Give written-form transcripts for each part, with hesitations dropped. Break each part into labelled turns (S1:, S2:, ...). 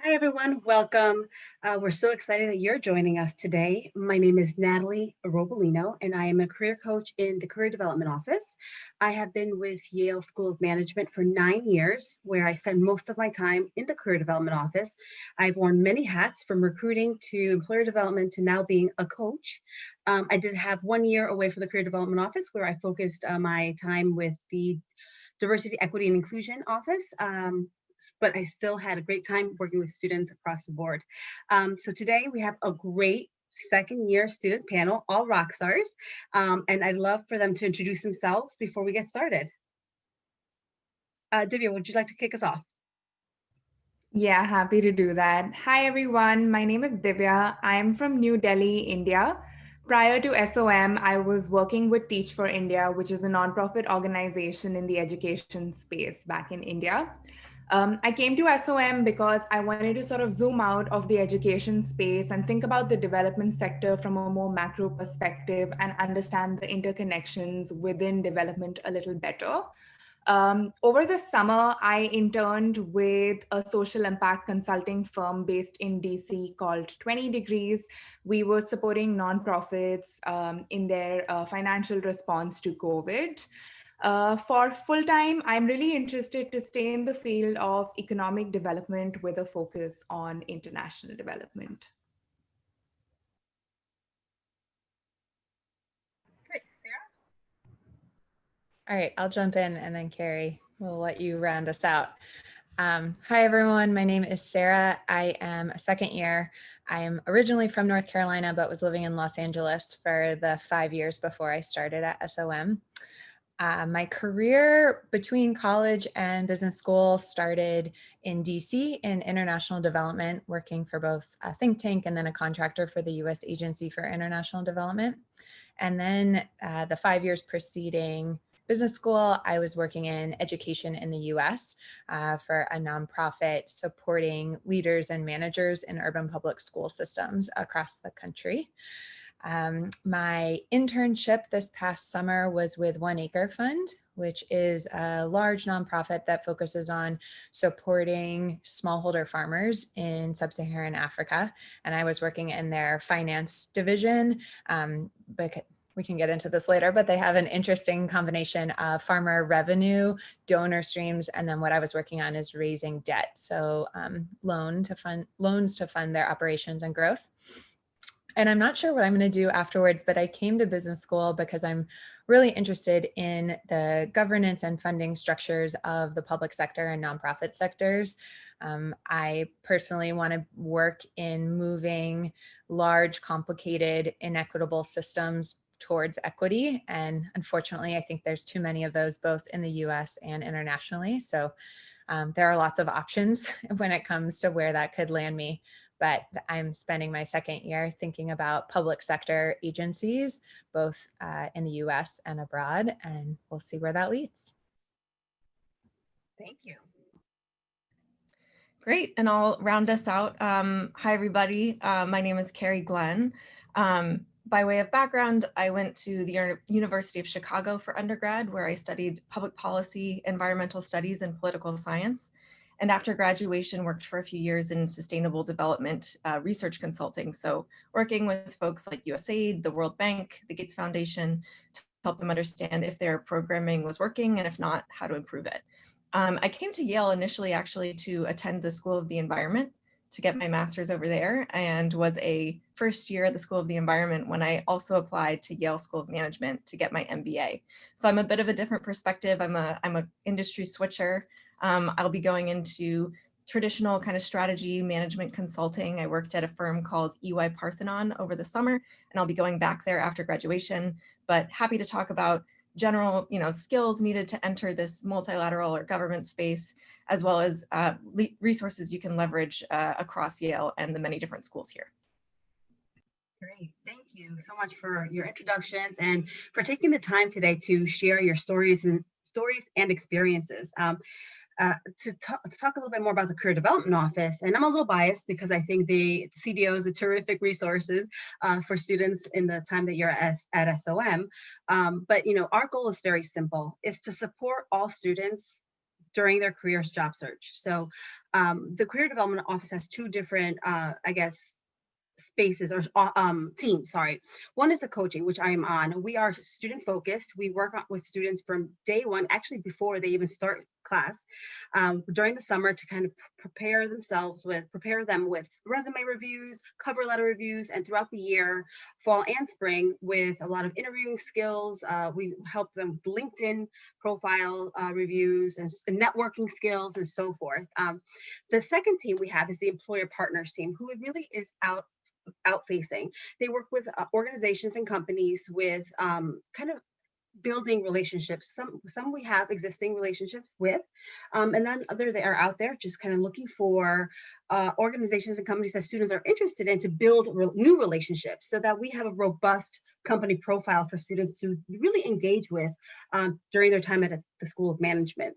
S1: Hi, everyone. Welcome. We're so excited that you're joining us today. My name is Natalie Robolino, and I am a career coach in the Career Development Office. I have been with Yale School of Management for 9 years, where I spend most of my time in the Career Development Office. I've worn many hats from recruiting to employer development to now being a coach. I did have 1 year away from the Career Development Office, where I focused my time with the Diversity, Equity, and Inclusion Office. But I still had a great time working with students across the board. So today we have a great second year student panel, all rock stars. And I'd love for them to introduce themselves before we get started. Divya, would you like to kick us off?
S2: Yeah, happy to do that. Hi, everyone. My name is Divya. I'm from New Delhi, India. Prior to SOM, I was working with Teach for India, which is a nonprofit organization in the education space back in India. I came to SOM because I wanted to sort of zoom out of the education space and think about the development sector from a more macro perspective and understand the interconnections within development a little better. Over the summer, I interned with a social impact consulting firm based in DC called 20 Degrees. We were supporting nonprofits in their financial response to COVID. For full time, I'm really interested to stay in the field of economic development with a focus on international development.
S1: Great, Sarah.
S3: All right, I'll jump in and then Carrie will let you round us out. Hi, everyone. My name is Sarah. I am a second year. I am originally from North Carolina, but was living in Los Angeles for the 5 years before I started at SOM. My career between college and business school started in DC in international development, working for both a think tank and then a contractor for the US Agency for International Development. And then the 5 years preceding business school, I was working in education in the US for a nonprofit supporting leaders and managers in urban public school systems across the country. My internship this past summer was with One Acre Fund, which is a large nonprofit that focuses on supporting smallholder farmers in sub-Saharan Africa. And I was working in their finance division, but we can get into this later, but they have an interesting combination of farmer revenue, donor streams, and then what I was working on is raising debt. So loans to fund their operations and growth. And I'm not sure what I'm going to do afterwards, but I came to business school because I'm really interested in the governance and funding structures of the public sector and nonprofit sectors. I personally want to work in moving large, complicated, inequitable systems towards equity. And unfortunately, I think there's too many of those both in the US and internationally. So there are lots of options when it comes to where that could land me. But I'm spending my second year thinking about public sector agencies, both in the US and abroad, and we'll see where that leads.
S1: Thank you.
S4: Great, and I'll round us out. Hi, everybody. My name is Carrie Glenn. By way of background, I went to the University of Chicago for undergrad, where I studied public policy, environmental studies, and political science. And after graduation, worked for a few years in sustainable development research consulting. So working with folks like USAID, the World Bank, the Gates Foundation, to help them understand if their programming was working, and if not, how to improve it. I came to Yale initially actually to attend the School of the Environment to get my master's over there, and was a first year at the School of the Environment when I also applied to Yale School of Management to get my MBA. So I'm a bit of a different perspective. I'm a industry switcher. I'll be going into traditional kind of strategy management consulting. I worked at a firm called EY Parthenon over the summer, and I'll be going back there after graduation, but happy to talk about general skills needed to enter this multilateral or government space, as well as resources you can leverage across Yale and the many different schools here.
S1: Great. Thank you so much for your introductions and for taking the time today to share your stories and experiences. To talk a little bit more about the Career Development Office, and I'm a little biased because I think the CDO is a terrific resources for students in the time that you're at SOM. But our goal is very simple: is to support all students during their careers job search. So the Career Development Office has two different, I guess, spaces or teams, sorry. One is the coaching, which I am on. We are student focused. We work with students from day one, actually before they even start class, during the summer to kind of prepare them with resume reviews, cover letter reviews, and throughout the year, fall and spring, with a lot of interviewing skills. We help them with LinkedIn profile reviews and networking skills and so forth. The second team we have is the employer partners team, who really is out facing. They work with organizations and companies with kind of building relationships. Some we have existing relationships with, and then other they are out there just kind of looking for organizations and companies that students are interested in to build new relationships, so that we have a robust company profile for students to really engage with during their time at the School of Management.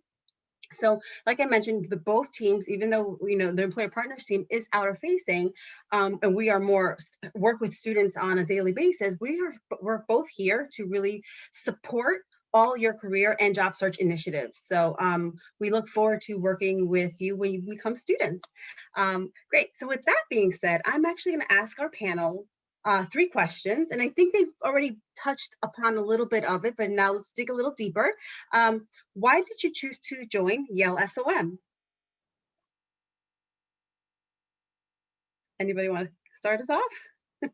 S1: So, like I mentioned, the both teams, even though the employer partners team is outer facing, and we are more work with students on a daily basis, we're both here to really support all your career and job search initiatives. So we look forward to working with you when you become students. Great. So with that being said, I'm actually going to ask our panel three questions, and I think they've already touched upon a little bit of it, but now let's dig a little deeper. Why did you choose to join Yale SOM? Anybody want to start us off?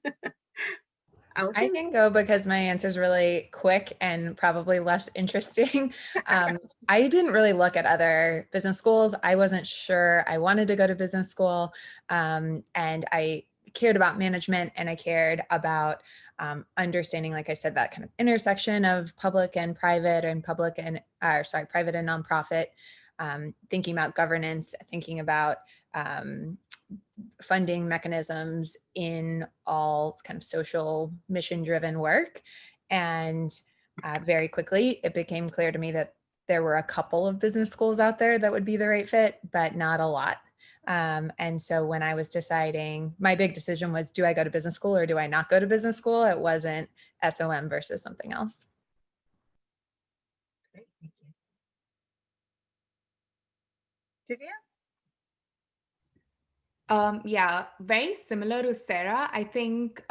S3: I can go because my answer is really quick and probably less interesting. I didn't really look at other business schools. I wasn't sure I wanted to go to business school, and I cared about management, and I cared about understanding, like I said, that kind of intersection of public and private, and private and nonprofit, thinking about governance, thinking about funding mechanisms in all kind of social mission driven work. And very quickly, it became clear to me that there were a couple of business schools out there that would be the right fit, but not a lot. And so when I was deciding, my big decision was, do I go to business school or do I not go to business school? It wasn't SOM versus something else.
S1: Great, thank you. Divya?
S2: Yeah, very similar to Sarah. I think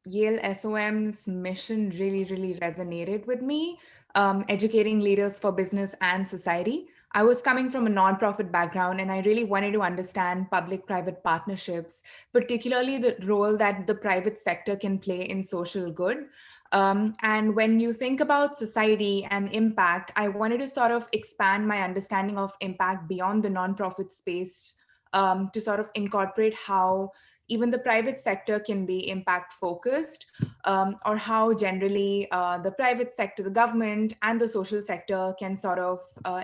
S2: Yale SOM's mission really, really resonated with me, educating leaders for business and society. I was coming from a nonprofit background, and I really wanted to understand public-private partnerships, particularly the role that the private sector can play in social good. And when you think about society and impact, I wanted to sort of expand my understanding of impact beyond the nonprofit space, to sort of incorporate how even the private sector can be impact focused, or how generally the private sector, the government, and the social sector can sort of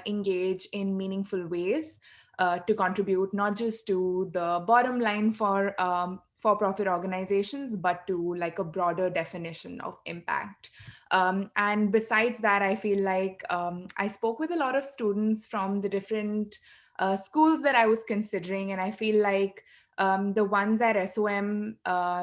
S2: engage in meaningful ways to contribute not just to the bottom line for-profit organizations, but to like a broader definition of impact. And besides that, I feel like I spoke with a lot of students from the different schools that I was considering, and I feel like the ones at SOM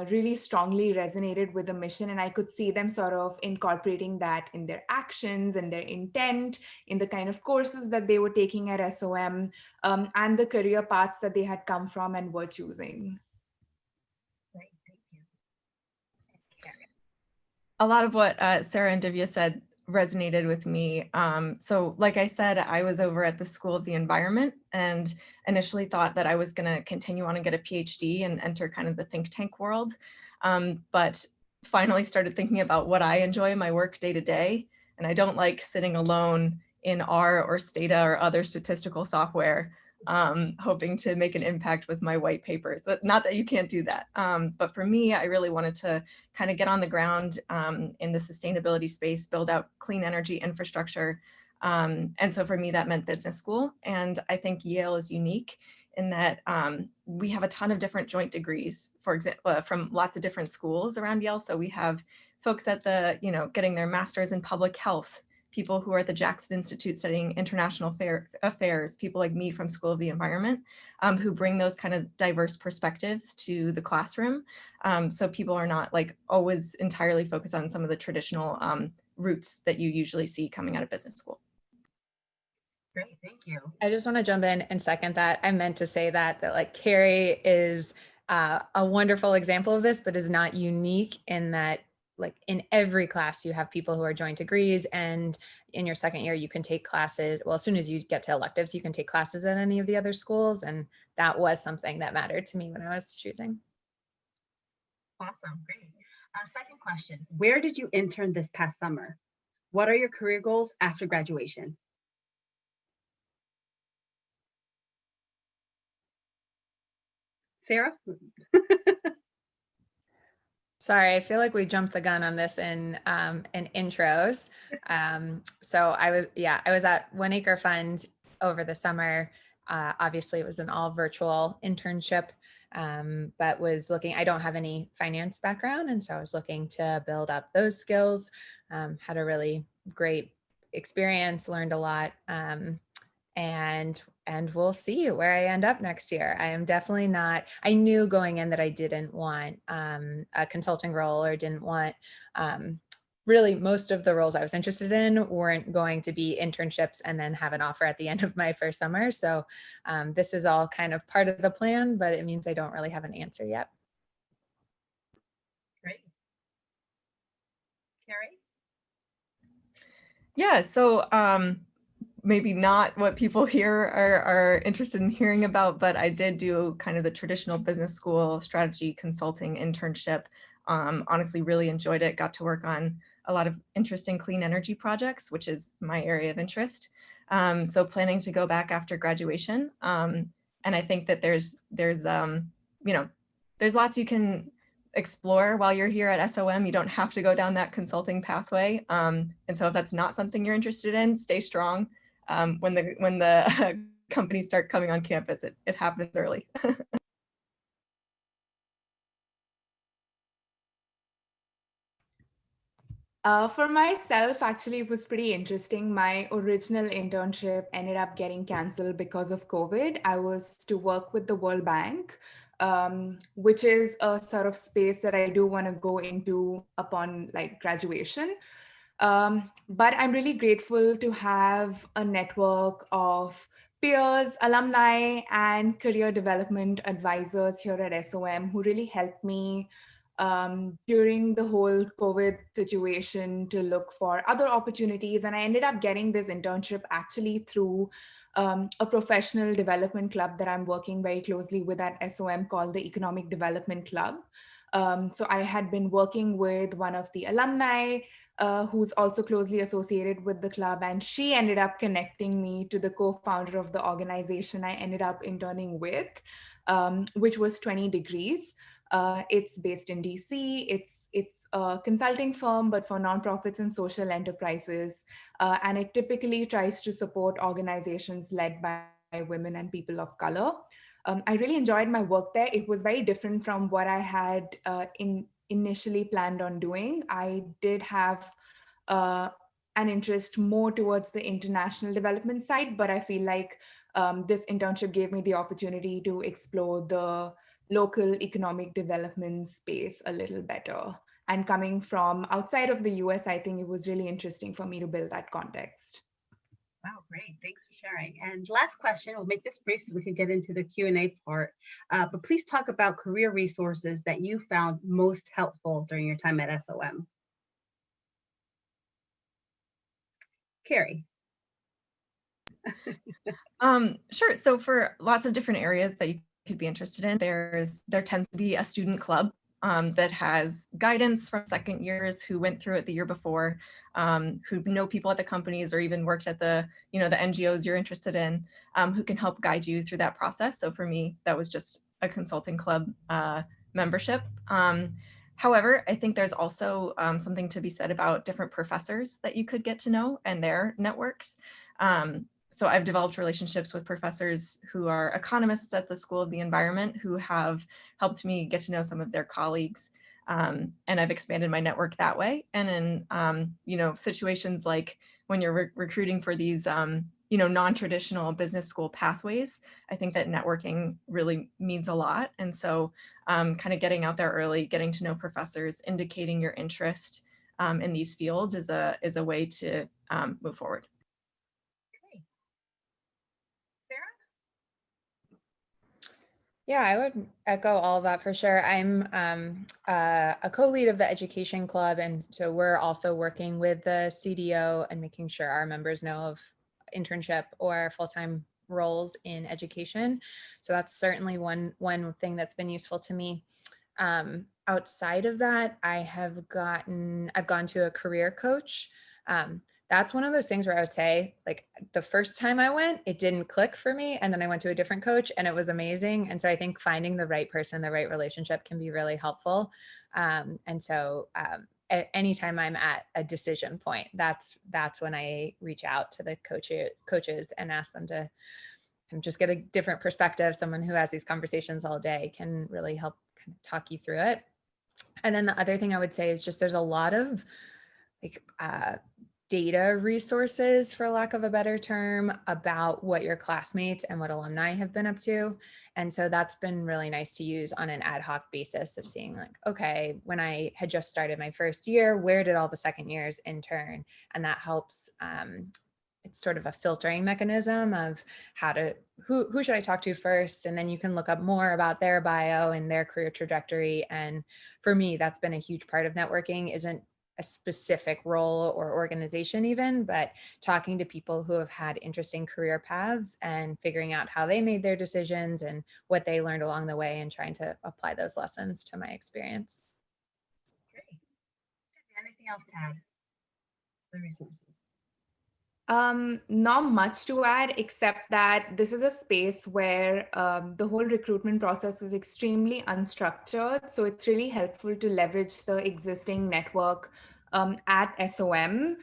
S2: really strongly resonated with the mission, and I could see them sort of incorporating that in their actions and their intent, in the kind of courses that they were taking at SOM, and the career paths that they had come from and were choosing.
S1: Great, thank you.
S4: A lot of what Sarah and Divya said resonated with me. So like I said, I was over at the School of the Environment and initially thought that I was going to continue on and get a PhD and enter kind of the think tank world. But finally started thinking about what I enjoy in my work day to day. And I don't like sitting alone in R or Stata or other statistical software, hoping to make an impact with my white papers. Not that you can't do that. But for me, I really wanted to kind of get on the ground in the sustainability space, build out clean energy infrastructure. And so for me, that meant business school. And I think Yale is unique in that we have a ton of different joint degrees, for example, from lots of different schools around Yale. So we have folks at the, getting their master's in public health, people who are at the Jackson Institute studying international affairs, people like me from School of the Environment, who bring those kind of diverse perspectives to the classroom. So people are not like always entirely focused on some of the traditional routes that you usually see coming out of business school.
S1: Great, thank you.
S3: I just want to jump in and second that. I meant to say that like Carrie is a wonderful example of this, but is not unique in that like in every class you have people who are joint degrees, and in your second year you can take classes. Well, as soon as you get to electives, you can take classes at any of the other schools. And that was something that mattered to me when I was choosing.
S1: Awesome, great. Second question, where did you intern this past summer? What are your career goals after graduation? Sarah?
S3: Sorry, I feel like we jumped the gun on this in intros. So I was at One Acre Fund over the summer. Obviously, it was an all virtual internship, but was looking. I don't have any finance background, and so I was looking to build up those skills. Had a really great experience, learned a lot. And we'll see where I end up next year. I am definitely not, I knew going in that I didn't want a consulting role, or didn't want, really most of the roles I was interested in weren't going to be internships and then have an offer at the end of my first summer. So this is all kind of part of the plan, but it means I don't really have an answer yet.
S1: Great. Carrie?
S4: Yeah, so maybe not what people here are interested in hearing about, but I did do kind of the traditional business school strategy consulting internship. Honestly, really enjoyed it. Got to work on a lot of interesting clean energy projects, which is my area of interest. So planning to go back after graduation. And I think that there's lots you can explore while you're here at SOM. You don't have to go down that consulting pathway. And so if that's not something you're interested in, stay strong. When the companies start coming on campus, it happens early.
S2: For myself, actually, it was pretty interesting. My original internship ended up getting canceled because of COVID. I was to work with the World Bank, which is a sort of space that I do want to go into upon like graduation. But I'm really grateful to have a network of peers, alumni, and career development advisors here at SOM who really helped me during the whole COVID situation to look for other opportunities. And I ended up getting this internship actually through a professional development club that I'm working very closely with at SOM called the Economic Development Club. So I had been working with one of the alumni who's also closely associated with the club, and she ended up connecting me to the co-founder of the organization I ended up interning with, which was 20 Degrees. It's based in DC. It's a consulting firm, but for nonprofits and social enterprises. And it typically tries to support organizations led by women and people of color. I really enjoyed my work there. It was very different from what I had initially planned on doing. I did have uh, an interest more towards the international development side, but I feel like this internship gave me the opportunity to explore the local economic development space a little better. And coming from outside of the US, I think it was really interesting for me to build that context.
S1: Wow, great. Thanks for sharing. And last question, we'll make this brief so we can get into the Q&A part. But please talk about career resources that you found most helpful during your time at SOM. Carrie.
S4: Sure. So for lots of different areas that you could be interested in, there tends to be a student club that has guidance from second years who went through it the year before, who know people at the companies or even worked at the NGOs you're interested in, who can help guide you through that process. So for me, that was just a consulting club membership. However, I think there's also something to be said about different professors that you could get to know and their networks. So I've developed relationships with professors who are economists at the School of the Environment who have helped me get to know some of their colleagues. And I've expanded my network that way. And in, situations like when you're recruiting for these, non-traditional business school pathways, I think that networking really means a lot. And so kind of getting out there early, getting to know professors, indicating your interest in these fields is a way to move forward.
S3: Yeah, I would echo all of that for sure. I'm a co-lead of the education club, and so we're also working with the CDO and making sure our members know of internship or full-time roles in education. So that's certainly one thing that's been useful to me. Outside of that, I've gone to a career coach. Um, that's one of those things where I would say, like, the first time I went, it didn't click for me. And then I went to a different coach and it was amazing. And so I think finding the right person, the right relationship can be really helpful. Anytime I'm at a decision point, that's when I reach out to the coaches and ask them to just get a different perspective. Someone who has these conversations all day can really help kind of talk you through it. And then the other thing I would say is just there's a lot of like data resources, for lack of a better term, about what your classmates and what alumni have been up to. And so that's been really nice to use on an ad hoc basis of seeing like, okay, when I had just started my first year, where did all the second years intern? And that helps. It's sort of a filtering mechanism of who should I talk to first? And then you can look up more about their bio and their career trajectory. And for me, that's been a huge part of networking. Isn't a specific role or organization even, but talking to people who have had interesting career paths and figuring out how they made their decisions and what they learned along the way and trying to apply those lessons to my experience.
S1: Great. Anything else to add? The resources.
S2: Not much to add, except that this is a space where the whole recruitment process is extremely unstructured. So it's really helpful to leverage the existing network at SOM.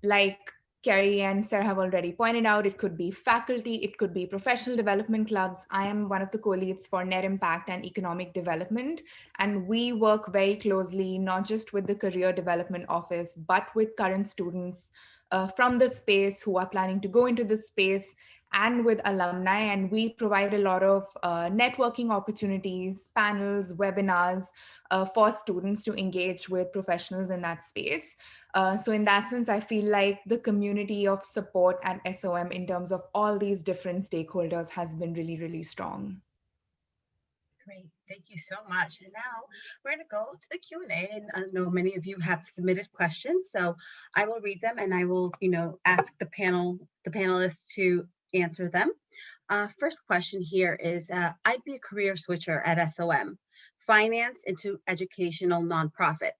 S2: Like Carrie and Sarah have already pointed out, it could be faculty, it could be professional development clubs. I am one of the co-leads for Net Impact and Economic Development. And we work very closely, not just with the Career Development Office, but with current students from the space who are planning to go into this space and with alumni. And we provide a lot of networking opportunities, panels, webinars for students to engage with professionals in that space. So in that sense, I feel like the community of support at SOM in terms of all these different stakeholders has been really, really strong.
S1: Great, thank you so much. And now we're going to go to the Q&A, and I know many of you have submitted questions, so I will read them and I will, ask the panelists to answer them. First question here is, I'd be a career switcher at SOM, finance into educational nonprofit.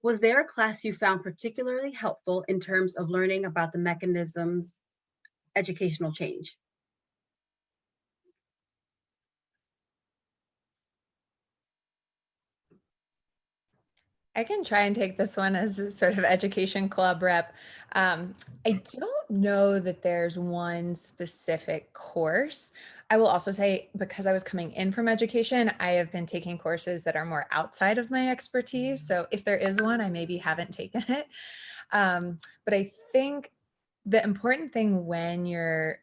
S1: Was there a class you found particularly helpful in terms of learning about the mechanisms educational change?
S3: I can try and take this one as a sort of education club rep. I don't know that there's one specific course. I will also say, because I was coming in from education, I have been taking courses that are more outside of my expertise. So if there is one, I maybe haven't taken it. But I think the important thing when you're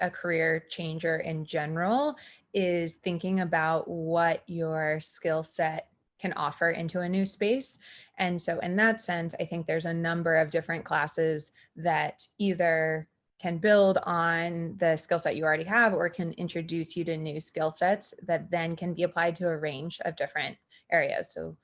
S3: a career changer in general is thinking about what your skill set can offer into a new space. And so in that sense, I think there's a number of different classes that either can build on the skill set you already have or can introduce you to new skill sets that then can be applied to a range of different areas. So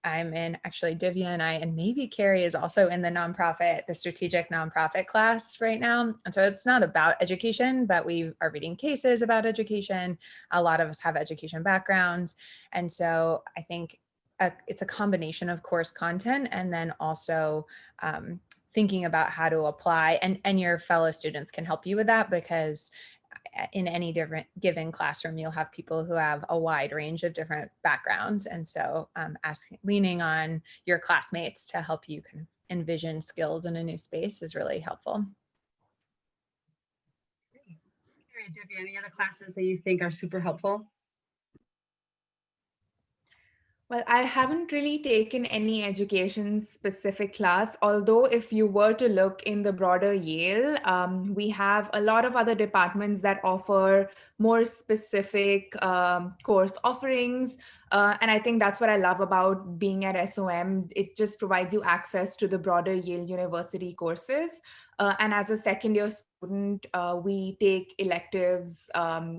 S3: I'm in, actually Divya and I, and maybe Carrie is also in the strategic nonprofit class right now. And so it's not about education, but we are reading cases about education. A lot of us have education backgrounds. And so I think it's a combination of course content and then also thinking about how to apply, and your fellow students can help you with that, because in any different given classroom, you'll have people who have a wide range of different backgrounds. And so leaning on your classmates to help you kind of envision skills in a new space is really helpful.
S1: Great. Carrie, Debbie, any other classes that you think are super helpful?
S2: Well, I haven't really taken any education specific class, although if you were to look in the broader Yale, we have a lot of other departments that offer more specific course offerings. And I think that's what I love about being at SOM. It just provides you access to the broader Yale University courses. And as a second year student, we take electives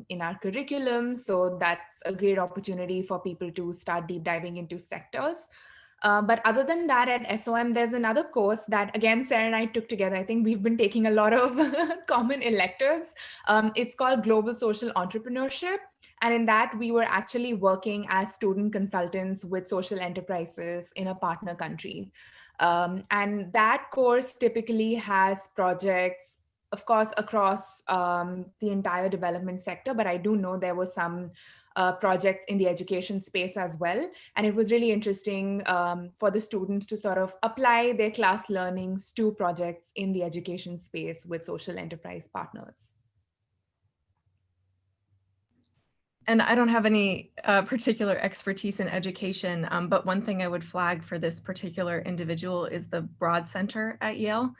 S2: in our curriculum. So that's a great opportunity for people to start deep diving into sectors. But other than that, at SOM, there's another course that, again, Sarah and I took together. I think we've been taking a lot of common electives. It's called Global Social Entrepreneurship. And in that, we were actually working as student consultants with social enterprises in a partner country. And that course typically has projects, of course, across the entire development sector, but I do know there were some projects in the education space as well. And it was really interesting for the students to sort of apply their class learnings to projects in the education space with social enterprise partners.
S4: And I don't have any particular expertise in education, but one thing I would flag for this particular individual is the Broad Center at Yale,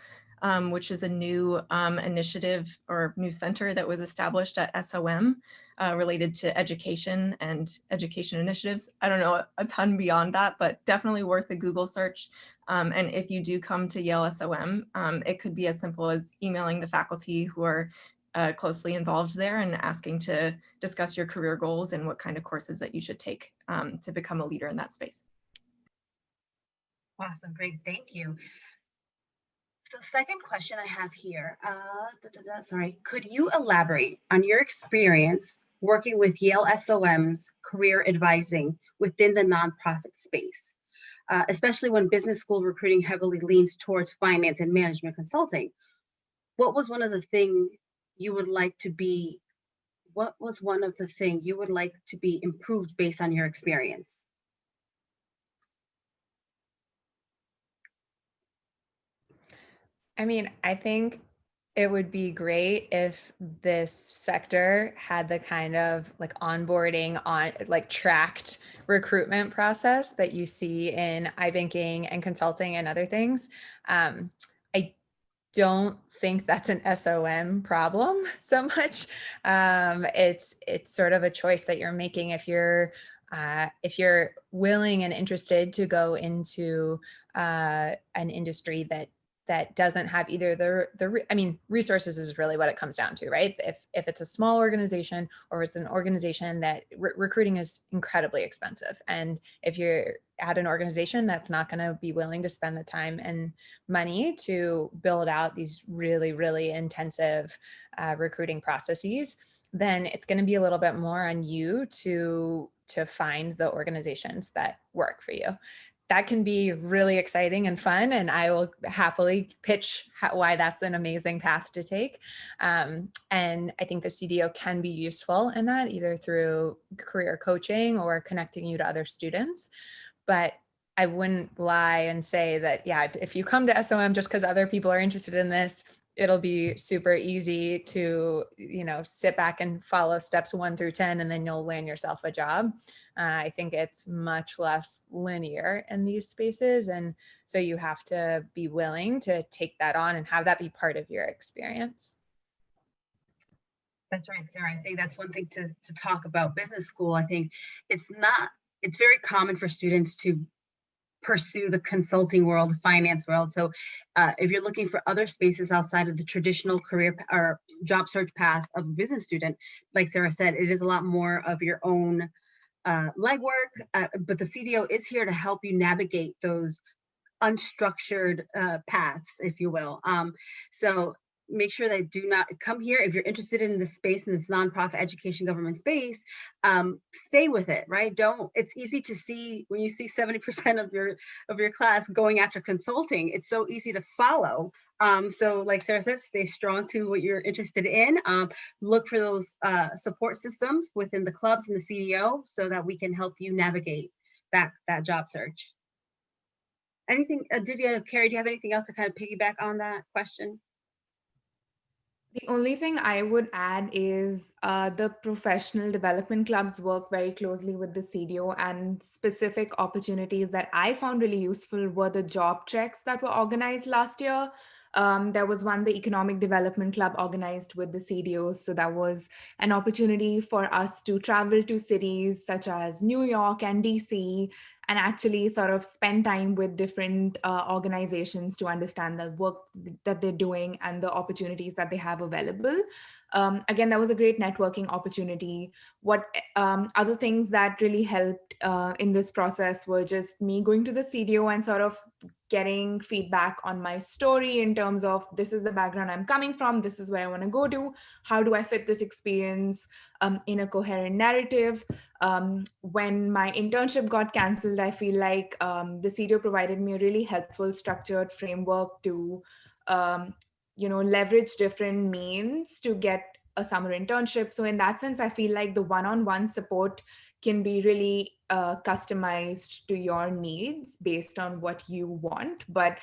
S4: which is a new initiative or new center that was established at SOM related to education and education initiatives. I don't know a ton beyond that, but definitely worth a Google search. And if you do come to Yale SOM, it could be as simple as emailing the faculty who are closely involved there and asking to discuss your career goals and what kind of courses that you should take to become a leader in that space.
S1: Awesome, great, thank you. So second question I have here, sorry, could you elaborate on your experience working with Yale SOM's career advising within the nonprofit space, especially when business school recruiting heavily leans towards finance and management consulting? What was one of the things you would like to be, what was one of the things you would like to be improved based on your experience?
S3: I mean, I think it would be great if this sector had the kind of like onboarding on like tracked recruitment process that you see in iBanking and consulting and other things. I don't think that's an SOM problem so much. It's sort of a choice that you're making if you're willing and interested to go into an industry that doesn't have either I mean, resources is really what it comes down to, right? If it's a small organization or it's an organization that recruiting is incredibly expensive. And if you're at an organization that's not going to be willing to spend the time and money to build out these really, really intensive recruiting processes, then it's going to be a little bit more on you to find the organizations that work for you. That can be really exciting and fun, and I will happily pitch why that's an amazing path to take. And I think the CDO can be useful in that, either through career coaching or connecting you to other students. But I wouldn't lie and say that, yeah, if you come to SOM just because other people are interested in this, it'll be super easy to, sit back and follow steps 1 through 10, and then you'll land yourself a job. I think it's much less linear in these spaces. And so you have to be willing to take that on and have that be part of your experience.
S1: That's right, Sarah. I think that's one thing to talk about business school. I think it's very common for students to pursue the consulting world, the finance world. So if you're looking for other spaces outside of the traditional career or job search path of a business student, like Sarah said, it is a lot more of your own legwork, but the CDO is here to help you navigate those unstructured paths, if you will. So make sure that do not come here if you're interested in this space, in this nonprofit education government space. Stay with it, right? It's easy to see when you see 70% of your class going after consulting. It's so easy to follow. So like Sarah said, stay strong to what you're interested in. Look for those support systems within the clubs and the CDO so that we can help you navigate that job search. Anything, Divya, Carrie, do you have anything else to kind of piggyback on that question?
S2: The only thing I would add is the professional development clubs work very closely with the CDO, and specific opportunities that I found really useful were the job treks that were organized last year. There was one the Economic Development Club organized with the CDOs. So that was an opportunity for us to travel to cities such as New York and DC and actually sort of spend time with different organizations to understand the work that they're doing and the opportunities that they have available. Again, that was a great networking opportunity. What other things that really helped in this process were just me going to the CDO and sort of getting feedback on my story in terms of this is the background I'm coming from, this is where I want to go to, how do I fit this experience in a coherent narrative. When my internship got canceled, I feel like the CDO provided me a really helpful structured framework to leverage different means to get a summer internship. So in that sense, I feel like the one-on-one support can be really customized to your needs based on what you want. But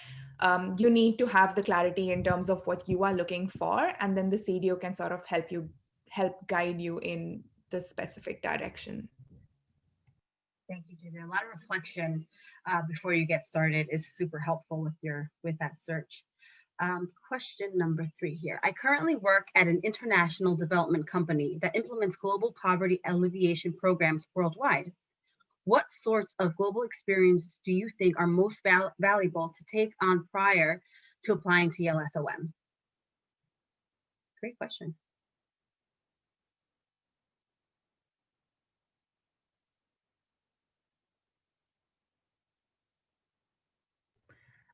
S2: you need to have the clarity in terms of what you are looking for. And then the CDO can sort of help guide you in the specific direction.
S1: Thank you, Divya. A lot of reflection before you get started is super helpful with that search. Question number 3 here. I currently work at an international development company that implements global poverty alleviation programs worldwide. What sorts of global experiences do you think are most valuable to take on prior to applying to Yale SOM? Great question.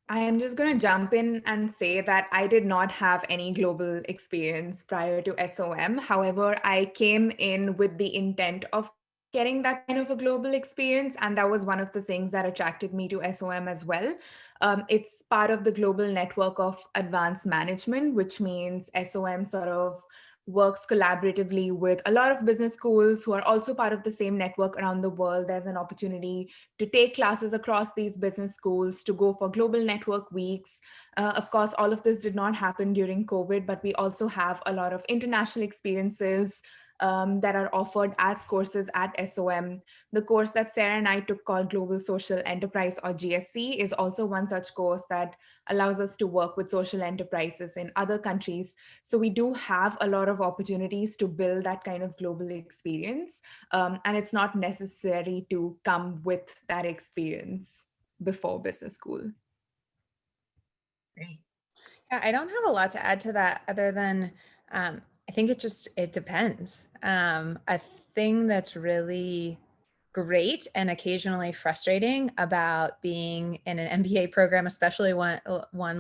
S2: I am just going to jump in and say that I did not have any global experience prior to SOM. However, I came in with the intent of getting that kind of a global experience. And that was one of the things that attracted me to SOM as well. It's part of the global network of advanced management, which means SOM sort of works collaboratively with a lot of business schools who are also part of the same network around the world. There's an opportunity to take classes across these business schools, to go for global network weeks. Of course, all of this did not happen during COVID, but we also have a lot of international experiences that are offered as courses at SOM. The course that Sarah and I took called Global Social Enterprise, or GSC, is also one such course that allows us to work with social enterprises in other countries. So we do have a lot of opportunities to build that kind of global experience. And it's not necessary to come with that experience before business school.
S1: Great.
S3: Yeah, I don't have a lot to add to that other than I think it depends. A thing that's really great and occasionally frustrating about being in an MBA program, especially one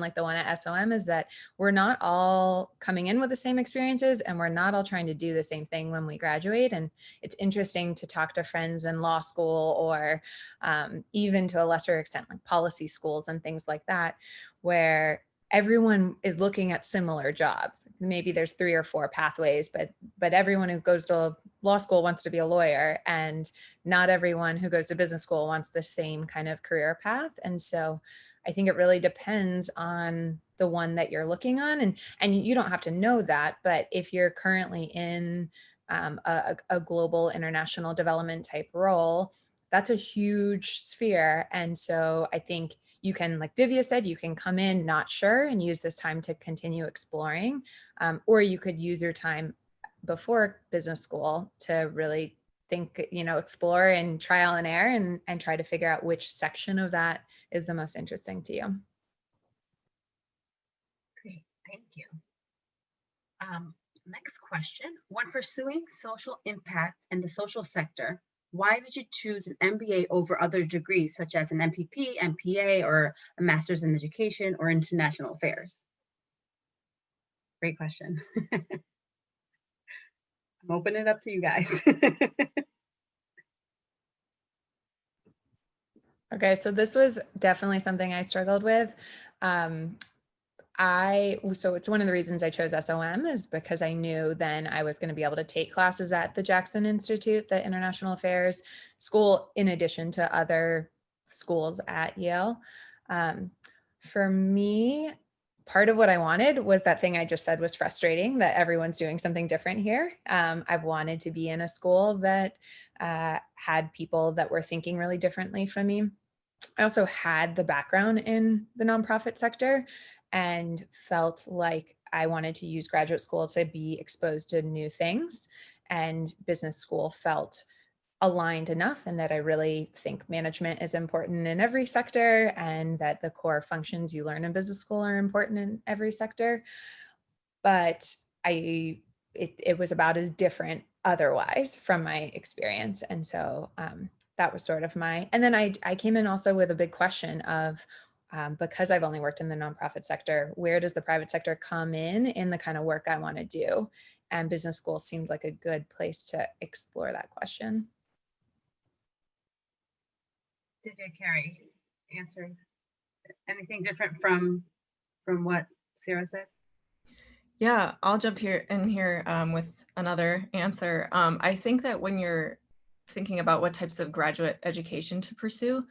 S3: like the one at SOM, is that we're not all coming in with the same experiences and we're not all trying to do the same thing when we graduate. And it's interesting to talk to friends in law school or even to a lesser extent, like policy schools and things like that, where everyone is looking at similar jobs. Maybe there's 3 or 4 pathways, but everyone who goes to law school wants to be a lawyer, and not everyone who goes to business school wants the same kind of career path. And so I think it really depends on the one that you're looking on, and you don't have to know that, but if you're currently in a global international development type role, that's a huge sphere. And so I think you can, like Divya said, you can come in not sure and use this time to continue exploring, or you could use your time before business school to really think, explore and trial and error and try to figure out which section of that is the most interesting to you.
S1: Great, thank you. Next question. When pursuing social impact in the social sector, why did you choose an MBA over other degrees such as an MPP, MPA, or a Master's in Education or International Affairs? Great question. I'm opening it up to you guys.
S3: Okay, so this was definitely something I struggled with. So it's one of the reasons I chose SOM is because I knew then I was going to be able to take classes at the Jackson Institute, the International Affairs School, in addition to other schools at Yale. For me, part of what I wanted was that thing I just said was frustrating, that everyone's doing something different here. I've wanted to be in a school that had people that were thinking really differently from me. I also had the background in the nonprofit sector. and felt like I wanted to use graduate school to be exposed to new things. And business school felt aligned enough, and that I really think management is important in every sector, and that the core functions you learn in business school are important in every sector. But it was about as different otherwise from my experience. And so that was sort of and then I came in also with a big question of, because I've only worked in the nonprofit sector, where does the private sector come in the kind of work I want to do? And business school seemed like a good place to explore that question.
S1: Did you, Carrie, answer anything different from what Sarah said?
S4: Yeah, I'll jump in here with another answer. I think that when you're thinking about what types of graduate education to pursue,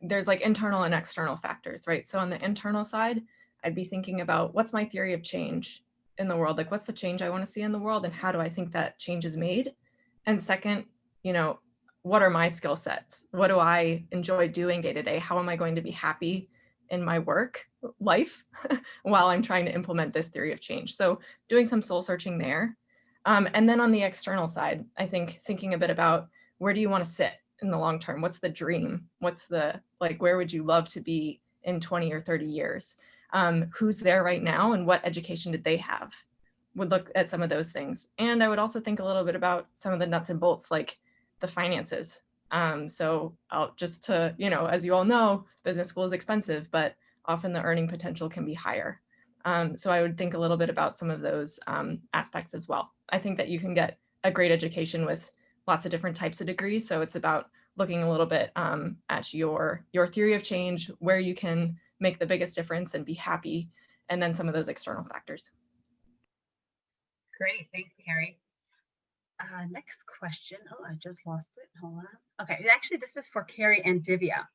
S4: there's like internal and external factors, right? So on the internal side, I'd be thinking about what's my theory of change in the world? Like, what's the change I want to see in the world, and how do I think that change is made? And second, what are my skill sets? What do I enjoy doing day to day? How am I going to be happy in my work life while I'm trying to implement this theory of change? So doing some soul searching there. And then on the external side, I think thinking a bit about, where do you want to sit in the long term? What's the dream? What's the, like, where would you love to be in 20 or 30 years? Who's there right now, and what education did they have? Would look at some of those things. And I would also think a little bit about some of the nuts and bolts, like the finances. So I'll just to, as you all know, business school is expensive, but often the earning potential can be higher. So I would think a little bit about some of those aspects as well. I think that you can get a great education with lots of different types of degrees. So it's about looking a little bit at your theory of change, where you can make the biggest difference and be happy, and then some of those external factors.
S1: Great, thanks, Carrie. Next question. Oh, I just lost it. Hold on. Okay, actually, this is for Carrie and Divya.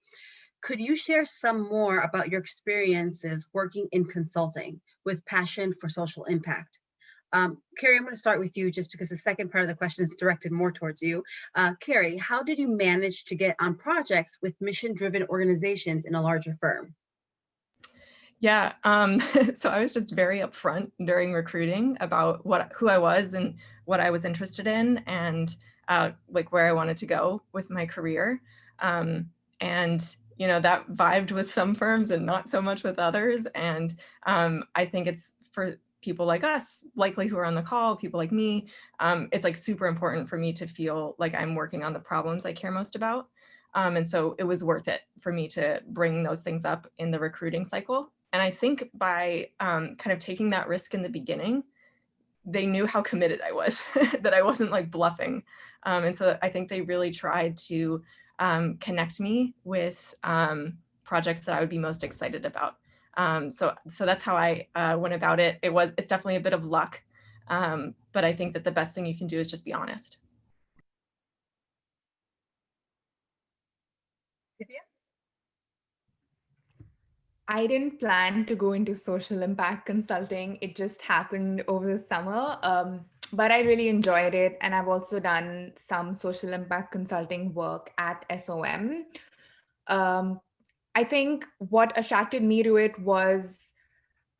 S1: Could you share some more about your experiences working in consulting with passion for social impact? Carrie, I'm going to start with you just because the second part of the question is directed more towards you. Carrie, how did you manage to get on projects with mission-driven organizations in a larger firm?
S4: Yeah, so I was just very upfront during recruiting about who I was and what I was interested in, and like where I wanted to go with my career. And that vibed with some firms and not so much with others. And I think it's for people like us, likely who are on the call, people like me, it's like super important for me to feel like I'm working on the problems I care most about. And so it was worth it for me to bring those things up in the recruiting cycle. And I think by kind of taking that risk in the beginning, they knew how committed I was, that I wasn't like bluffing. And so I think they really tried to connect me with projects that I would be most excited about. So that's how I went about it. It's definitely a bit of luck, but I think that the best thing you can do is just be honest.
S2: I didn't plan to go into social impact consulting. It just happened over the summer. But I really enjoyed it. And I've also done some social impact consulting work at SOM. I think what attracted me to it was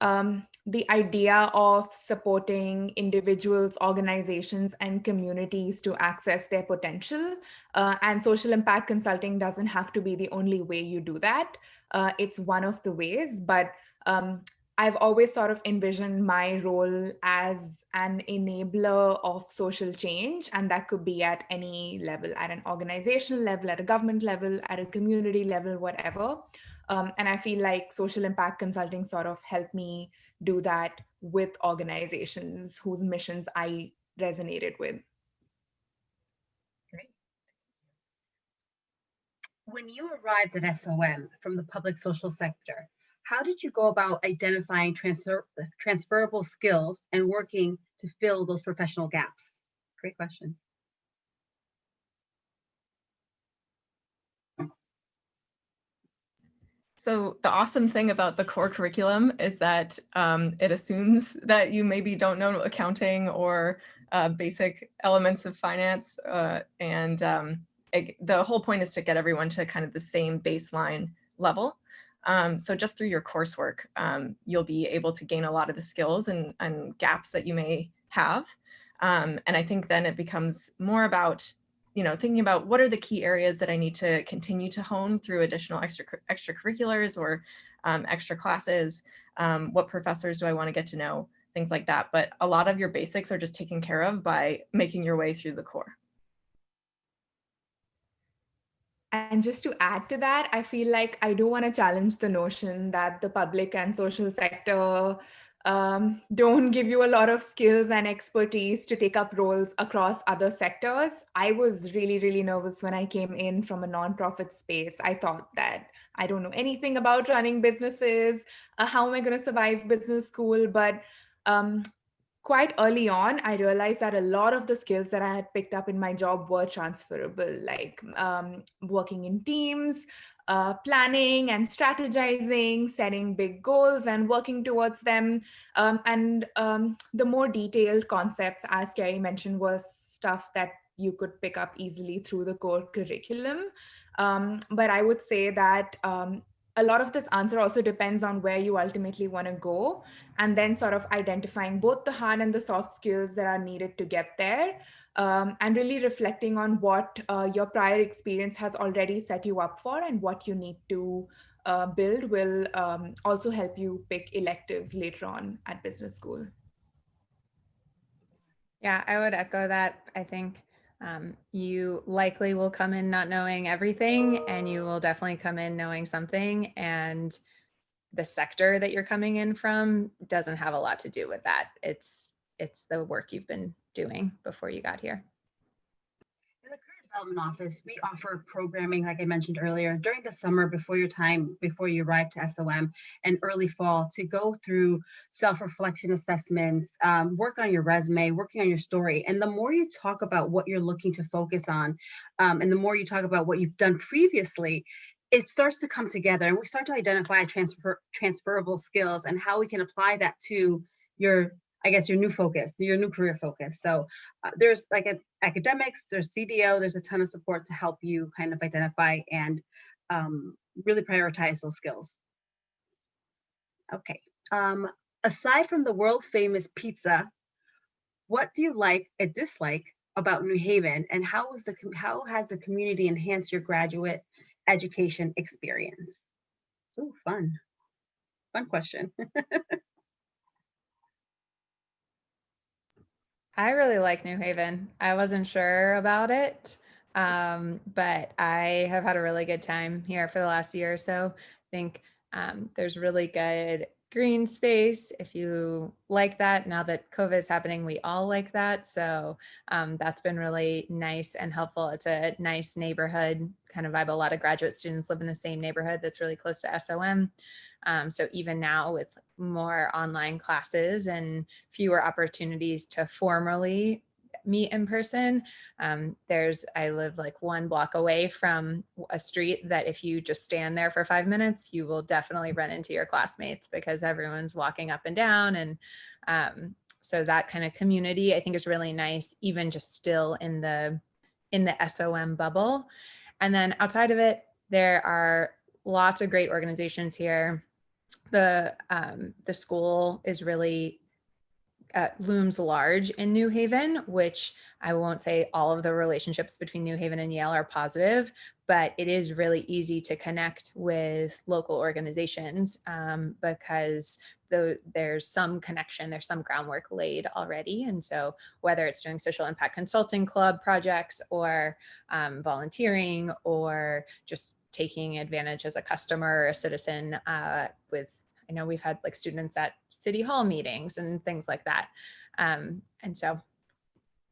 S2: the idea of supporting individuals, organizations, and communities to access their potential. And social impact consulting doesn't have to be the only way you do that. It's one of the ways, but I've always sort of envisioned my role as an enabler of social change, and that could be at any level, at an organizational level, at a government level, at a community level, whatever. And I feel like social impact consulting sort of helped me do that with organizations whose missions I resonated with.
S1: Great. When you arrived at SOM from the public social sector, how did you go about identifying transferable skills and working to fill those professional gaps? Great question.
S4: So the awesome thing about the core curriculum is that it assumes that you maybe don't know accounting or basic elements of finance. The whole point is to get everyone to kind of the same baseline level. So just through your coursework, you'll be able to gain a lot of the skills and gaps that you may have. And I think then it becomes more about, thinking about what are the key areas that I need to continue to hone through additional extracurriculars or extra classes. What professors do I want to get to know? Things like that. But a lot of your basics are just taken care of by making your way through the core.
S2: And just to add to that, I feel like I do want to challenge the notion that the public and social sector don't give you a lot of skills and expertise to take up roles across other sectors. I was really, really nervous when I came in from a nonprofit space. I thought that I don't know anything about running businesses. How am I going to survive business school? But quite early on, I realized that a lot of the skills that I had picked up in my job were transferable, like working in teams, planning and strategizing, setting big goals and working towards them. And the more detailed concepts, as Carrie mentioned, was stuff that you could pick up easily through the core curriculum. But I would say that a lot of this answer also depends on where you ultimately want to go, and then sort of identifying both the hard and the soft skills that are needed to get there, and really reflecting on what your prior experience has already set you up for, and what you need to build will also help you pick electives later on at business school.
S3: Yeah, I would echo that. I think you likely will come in not knowing everything, and you will definitely come in knowing something. And the sector that you're coming in from doesn't have a lot to do with that. It's the work you've been doing before you got here.
S1: In the Career Development Office, we offer programming, like I mentioned earlier, during the summer before you arrive to SOM, and early fall to go through self-reflection assessments, work on your resume, working on your story. And the more you talk about what you're looking to focus on, and the more you talk about what you've done previously, it starts to come together, and we start to identify transferable skills and how we can apply that to your new focus, your new career focus. So there's academics, there's CDO, there's a ton of support to help you kind of identify and really prioritize those skills. Okay. Aside from the world famous pizza, what do you like and dislike about New Haven, and how has the community enhanced your graduate education experience? Oh, fun question.
S3: I really like New Haven. I wasn't sure about it, but I have had a really good time here for the last year or so. I think there's really good green space. If you like that, now that COVID is happening, we all like that. So that's been really nice and helpful. It's a nice neighborhood kind of vibe. A lot of graduate students live in the same neighborhood that's really close to SOM. So even now with more online classes and fewer opportunities to formally meet in person, I live like 1 block away from a street that if you just stand there for 5 minutes, you will definitely run into your classmates because everyone's walking up and down. And so that kind of community, I think, is really nice, even just still in the SOM bubble. And then outside of it, there are lots of great organizations here. The school is really looms large in New Haven, which I won't say all of the relationships between New Haven and Yale are positive, but it is really easy to connect with local organizations because there's some connection, there's some groundwork laid already. And so whether it's doing social impact consulting club projects or volunteering or just taking advantage as a customer or a citizen I know we've had like students at city hall meetings and things like that. And so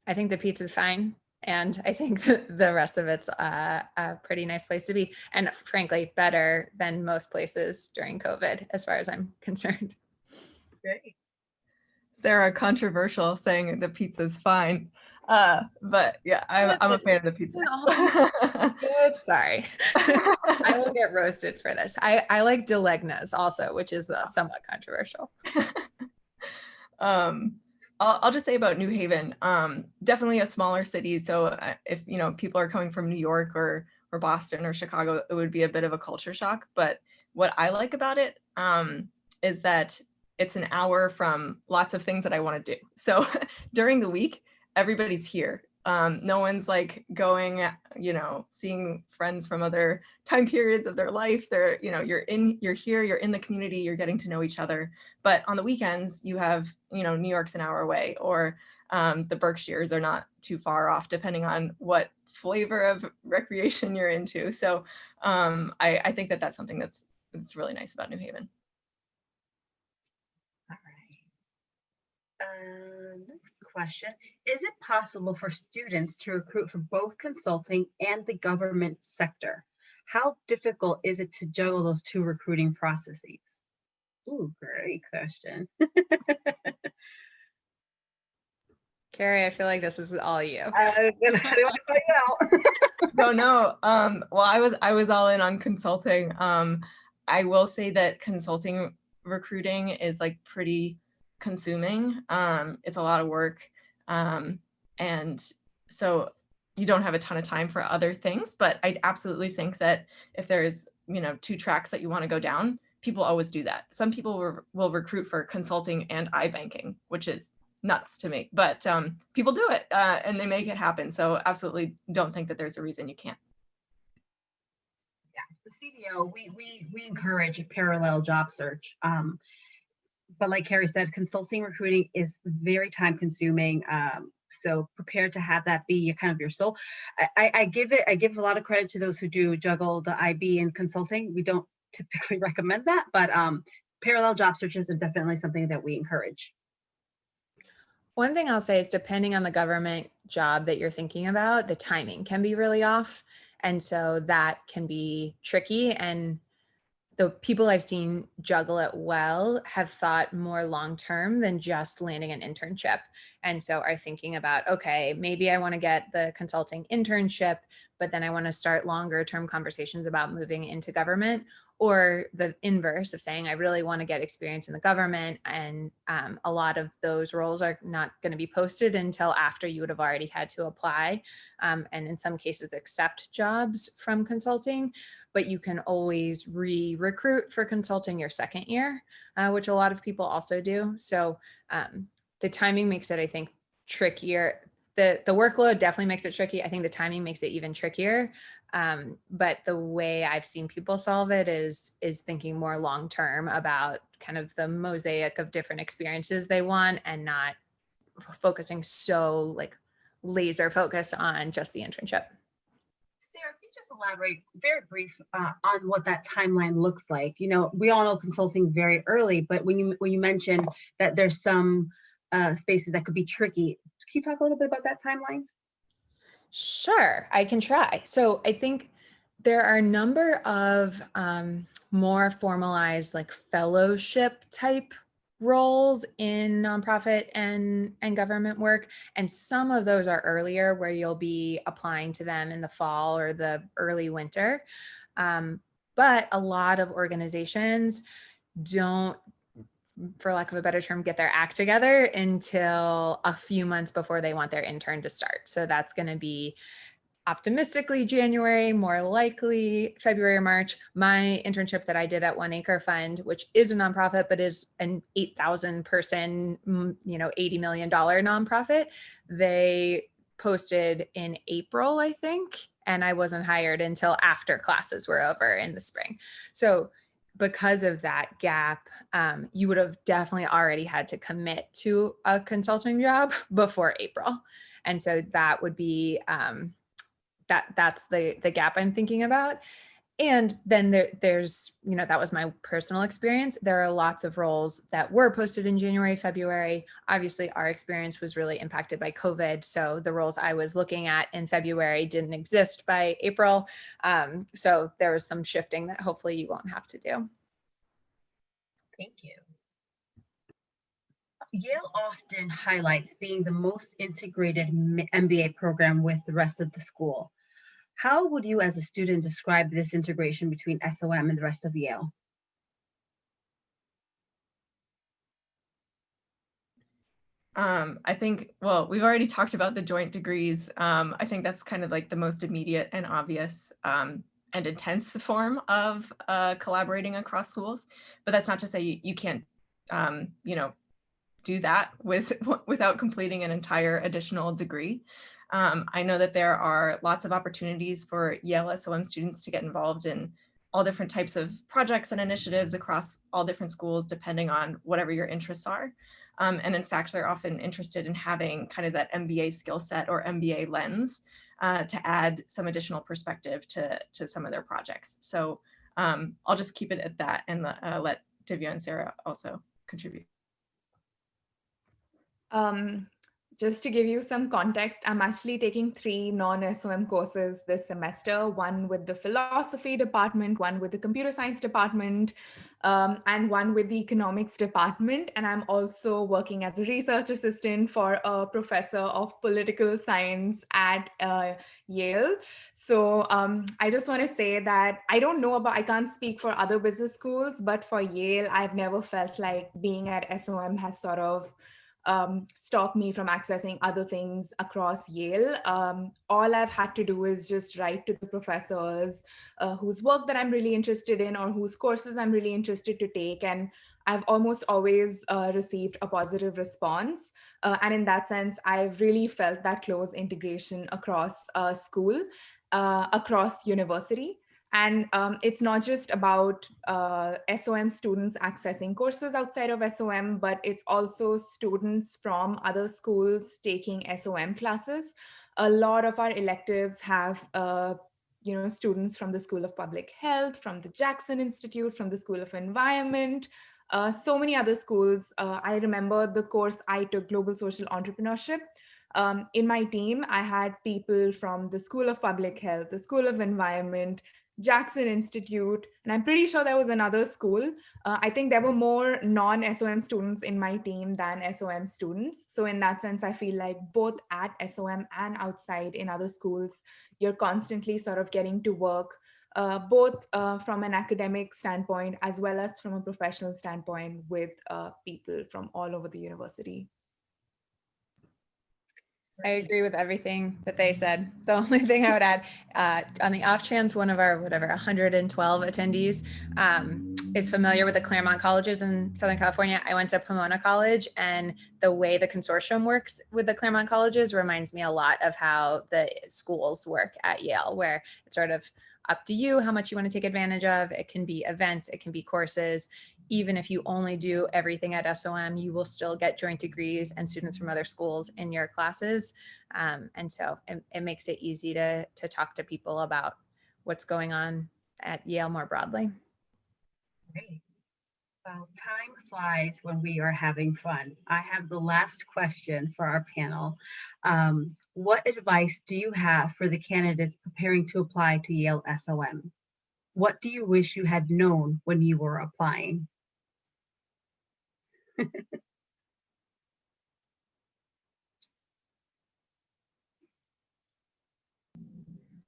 S3: I think the pizza's fine. And I think the rest of it's a pretty nice place to be. And frankly, better than most places during COVID, as far as I'm concerned.
S1: Great.
S4: Sarah, controversial saying the pizza's fine. But yeah, I'm a fan of the pizza.
S3: Sorry. I will get roasted for this. I like Delegna's also, which is somewhat controversial.
S4: I'll just say about New Haven, definitely a smaller city. So if people are coming from New York or Boston or Chicago, it would be a bit of a culture shock. But what I like about it is that it's an hour from lots of things that I want to do. So during the week, everybody's here. No one's like going, seeing friends from other time periods of their life. They're, you're here, you're in the community, you're getting to know each other. But on the weekends, you have, New York's an hour away, or the Berkshires are not too far off, depending on what flavor of recreation you're into. So I think that that's something that's really nice about New Haven.
S1: All right. Next question. Is it possible for students to recruit for both consulting and the government sector? How difficult is it to juggle those two recruiting processes? Ooh, great question.
S3: Carrie, I feel like this is all you.
S1: I didn't want to cut you out.
S4: No. Well, I was all in on consulting. I will say that consulting recruiting is like pretty consuming. It's a lot of work. And so you don't have a ton of time for other things, but I absolutely think that if there's, two tracks that you want to go down, people always do that. Some people will recruit for consulting and iBanking, which is nuts to me, but people do it and they make it happen. So absolutely don't think that there's a reason you can't.
S1: Yeah, the CDO, we encourage a parallel job search. But like Carrie said, consulting recruiting is very time consuming. So prepare to have that be kind of your soul. I give a lot of credit to those who do juggle the IB and consulting. We don't typically recommend that, but parallel job searches are definitely something that we encourage.
S3: One thing I'll say is depending on the government job that you're thinking about, the timing can be really off. And so that can be tricky. And the people I've seen juggle it well have thought more long-term than just landing an internship. And so are thinking about, okay, maybe I want to get the consulting internship, but then I want to start longer term conversations about moving into government, or the inverse of saying, I really want to get experience in the government. And a lot of those roles are not going to be posted until after you would have already had to apply. And in some cases, accept jobs from consulting. But you can always re-recruit for consulting your second year, which a lot of people also do. So the timing makes it, I think, trickier. The workload definitely makes it tricky. I think the timing makes it even trickier. But the way I've seen people solve it is thinking more long-term about kind of the mosaic of different experiences they want, and not focusing so like laser focused on just the internship.
S1: Sarah, can you just elaborate very brief on what that timeline looks like? We all know consulting is very early, but when you mentioned that there's some spaces that could be tricky, can you talk a little bit about that timeline?
S3: Sure, I can try. So I think there are a number of more formalized like fellowship type roles in nonprofit and government work. And some of those are earlier, where you'll be applying to them in the fall or the early winter. But a lot of organizations don't, for lack of a better term, get their act together until a few months before they want their intern to start. So that's going to be optimistically January, more likely February or March. My internship that I did at One Acre Fund, which is a nonprofit, but is an 8,000 person, $80 million nonprofit, they posted in April, I think, and I wasn't hired until after classes were over in the spring. So because of that gap, you would have definitely already had to commit to a consulting job before April. And so that would be, that's the gap I'm thinking about. And then there's, that was my personal experience. There are lots of roles that were posted in January, February. Obviously, our experience was really impacted by COVID. So the roles I was looking at in February didn't exist by April. So there was some shifting that hopefully you won't have to do.
S1: Thank you. Yale often highlights being the most integrated MBA program with the rest of the school. How would you as a student describe this integration between SOM and the rest of Yale?
S4: I think, well, we've already talked about the joint degrees. I think that's kind of like the most immediate and obvious. And and intense form of collaborating across schools. But that's not to say you can't, do that without completing an entire additional degree. I know that there are lots of opportunities for Yale SOM students to get involved in all different types of projects and initiatives across all different schools, depending on whatever your interests are. And in fact, they're often interested in having kind of that MBA skill set or MBA lens to add some additional perspective to some of their projects. So I'll just keep it at that and let Divya and Sarah also contribute.
S2: Just to give you some context, I'm actually taking 3 non-SOM courses this semester, one with the philosophy department, one with the computer science department, and one with the economics department. And I'm also working as a research assistant for a professor of political science at Yale. So I just want to say that I can't speak for other business schools, but for Yale, I've never felt like being at SOM has sort of stop me from accessing other things across Yale. All I've had to do is just write to the professors whose work that I'm really interested in or whose courses I'm really interested to take. And I've almost always received a positive response. And in that sense, I've really felt that close integration across school, across university. And it's not just about SOM students accessing courses outside of SOM, but it's also students from other schools taking SOM classes. A lot of our electives have students from the School of Public Health, from the Jackson Institute, from the School of Environment, so many other schools. I remember the course I took, Global Social Entrepreneurship. In my team, I had people from the School of Public Health, the School of Environment, Jackson Institute, and I'm pretty sure there was another school. I think there were more non-SOM students in my team than SOM students. So in that sense, I feel like both at SOM and outside in other schools, you're constantly sort of getting to work both from an academic standpoint as well as from a professional standpoint with people from all over the university.
S3: I agree with everything that they said. The only thing I would add, on the off chance one of our 112 attendees is familiar with the Claremont colleges in Southern California, I went to Pomona College, and the way the consortium works with the Claremont colleges reminds me a lot of how the schools work at Yale, where it's sort of up to you how much you want to take advantage of. It can be events, it can be courses. Even if you only do everything at SOM, you will still get joint degrees and students from other schools in your classes. And so it makes it easy to talk to people about what's going on at Yale more broadly.
S1: Great. Well, time flies when we are having fun. I have the last question for our panel. What advice do you have for the candidates preparing to apply to Yale SOM? What do you wish you had known when you were applying?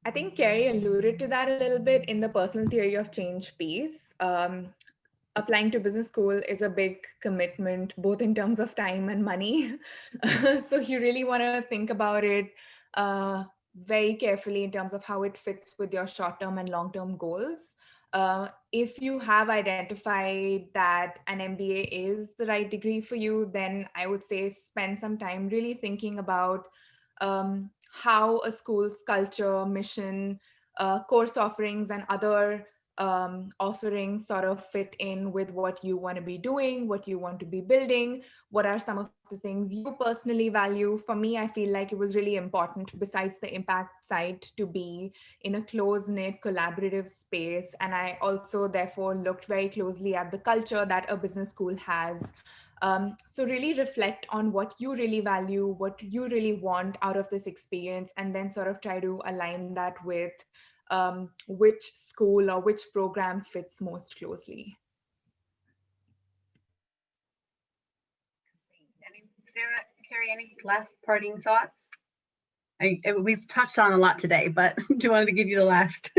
S2: I think Carrie alluded to that a little bit in the personal theory of change piece. Applying to business school is a big commitment, both in terms of time and money. So you really want to think about it very carefully in terms of how it fits with your short-term and long-term goals. If you have identified that an MBA is the right degree for you, then I would say spend some time really thinking about how a school's culture, mission, course offerings, and other offerings sort of fit in with what you want to be doing, what you want to be building, what are some of the things you personally value. For me, I feel like it was really important, besides the impact side, to be in a close-knit collaborative space. And I also therefore looked very closely at the culture that a business school has. So really reflect on what you really value, what you really want out of this experience, and then sort of try to align that with which school or which program fits most closely.
S1: Sarah, Carrie, any last parting thoughts? We've touched on a lot today, but do you want to give you the last?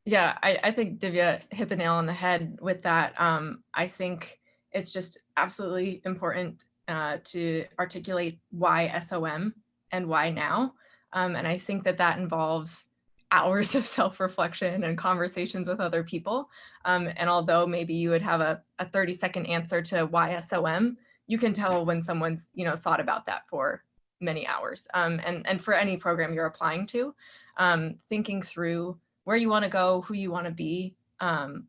S4: Yeah, I think Divya hit the nail on the head with that. I think it's just absolutely important to articulate why SOM and why now. And I think that involves hours of self-reflection and conversations with other people. And although maybe you would have a 30-second answer to why SOM, you can tell when someone's, thought about that for many hours. And for any program you're applying to, thinking through where you want to go, who you want to be,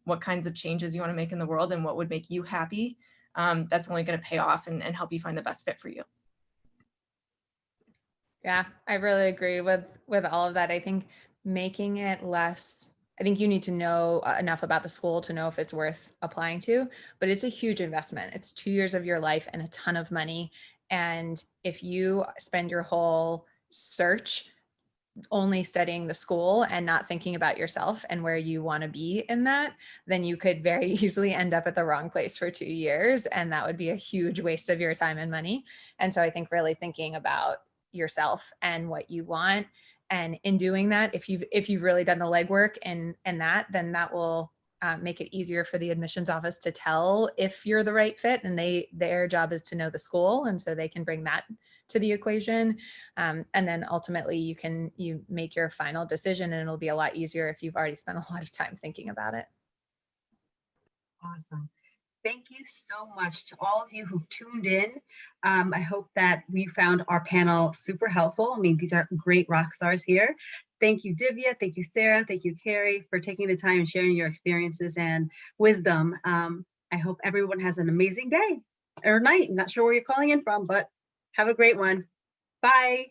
S4: what kinds of changes you want to make in the world, and what would make you happy, that's only going to pay off and help you find the best fit for you.
S3: Yeah, I really agree with all of that. I think making it less, I think you need to know enough about the school to know if it's worth applying to, but it's a huge investment. It's 2 years of your life and a ton of money. And if you spend your whole search only studying the school and not thinking about yourself and where you want to be in that, then you could very easily end up at the wrong place for 2 years. And that would be a huge waste of your time and money. And so I think really thinking about yourself and what you want. And in doing that, if you've really done the legwork and that, then that will make it easier for the admissions office to tell if you're the right fit, and their job is to know the school, and so they can bring that to the equation. And then ultimately you make your final decision, and it'll be a lot easier if you've already spent a lot of time thinking about it.
S1: Awesome. Thank you so much to all of you who've tuned in. I hope that we found our panel super helpful. I mean, these are great rock stars here. Thank you, Divya. Thank you, Sarah. Thank you, Carrie, for taking the time and sharing your experiences and wisdom. I hope everyone has an amazing day or night. I'm not sure where you're calling in from, but have a great one. Bye.